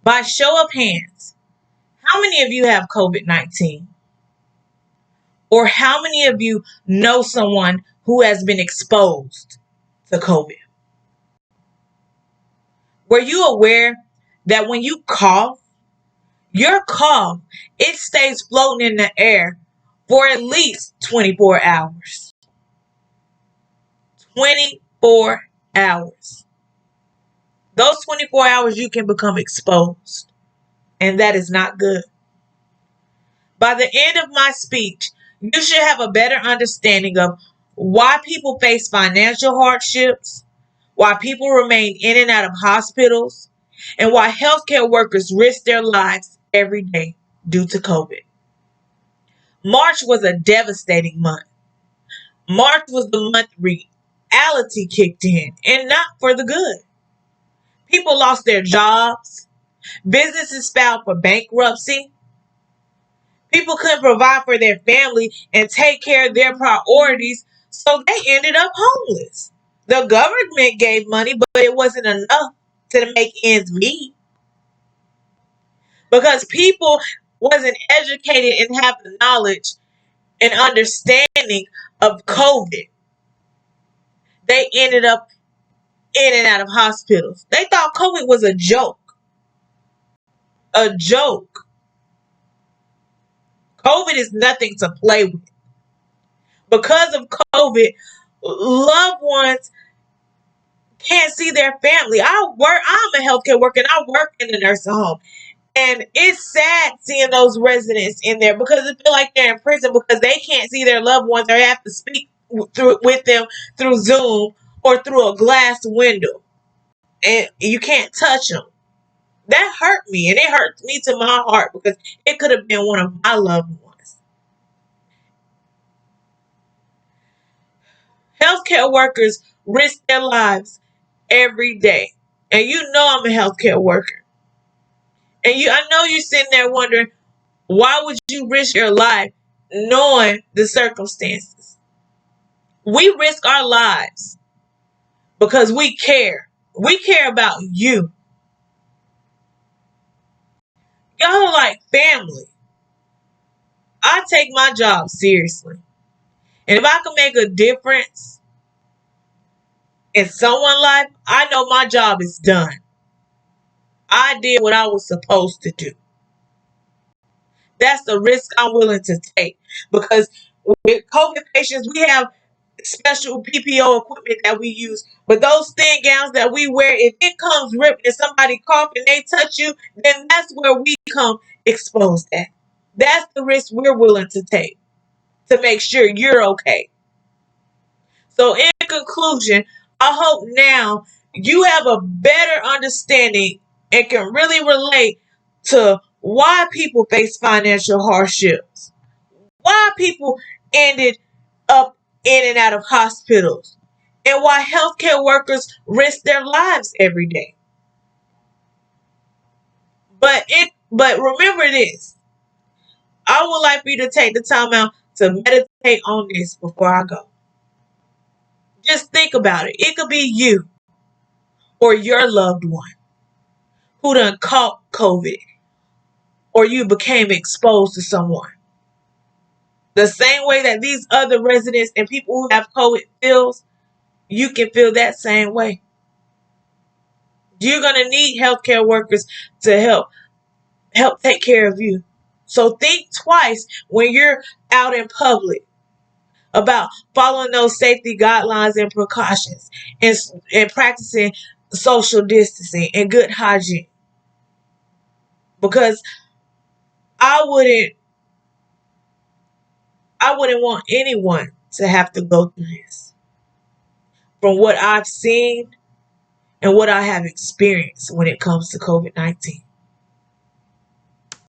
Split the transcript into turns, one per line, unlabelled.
By show of hands, how many of you have COVID-19? Or how many of you know someone who has been exposed to COVID? Were you aware that when you cough, your cough, it stays floating in the air for at least 24 hours? 24 hours. Those 24 hours you can become exposed, and that is not good. By the end of my speech, you should have a better understanding of why people face financial hardships, why people remain in and out of hospitals, and why healthcare workers risk their lives every day due to COVID. March was a devastating month. March was the month reality kicked in, and not for the good. People lost their jobs, businesses filed for bankruptcy, people couldn't provide for their family and take care of their priorities, so they ended up homeless. The government gave money, but it wasn't enough to make ends meet because people wasn't educated and have the knowledge and understanding of COVID. They ended up in and out of hospitals. They thought COVID was a joke. A joke. COVID is nothing to play with. Because of COVID, loved ones can't see their family. I'm a healthcare worker and I work in the nursing home. And it's sad seeing those residents in there because it feel like they're in prison because they can't see their loved ones or have to speak with them through Zoom or through a glass window. And you can't touch them. That hurt me, and it hurts me to my heart because it could have been one of my loved ones. Healthcare workers risk their lives every day. And you know I'm a healthcare worker. And I know you're sitting there wondering, why would you risk your life knowing the circumstances? We risk our lives because we care. We care about you. Y'all are like family. I take my job seriously. And if I can make a difference in someone's life, I know my job is done. I did what I was supposed to do. That's the risk I'm willing to take. Because with COVID patients, we have special PPO equipment that we use. But those thin gowns that we wear, if it comes ripped and somebody cough and they touch you, then that's where we come exposed at. That's the risk we're willing to take to make sure you're okay. So in conclusion, I hope now you have a better understanding and can really relate to why people face financial hardships, why people ended up in and out of hospitals, and why healthcare workers risk their lives every day. But remember this. I would like for you to take the time out to meditate on this before I go. Just think about it. It could be you or your loved one who done caught COVID or you became exposed to someone. The same way that these other residents and people who have COVID feels, you can feel that same way. You're going to need healthcare workers to help take care of you. So think twice when you're out in public about following those safety guidelines and precautions and practicing social distancing and good hygiene. Because I wouldn't want anyone to have to go through this. From what I've seen and what I have experienced when it comes to COVID-19.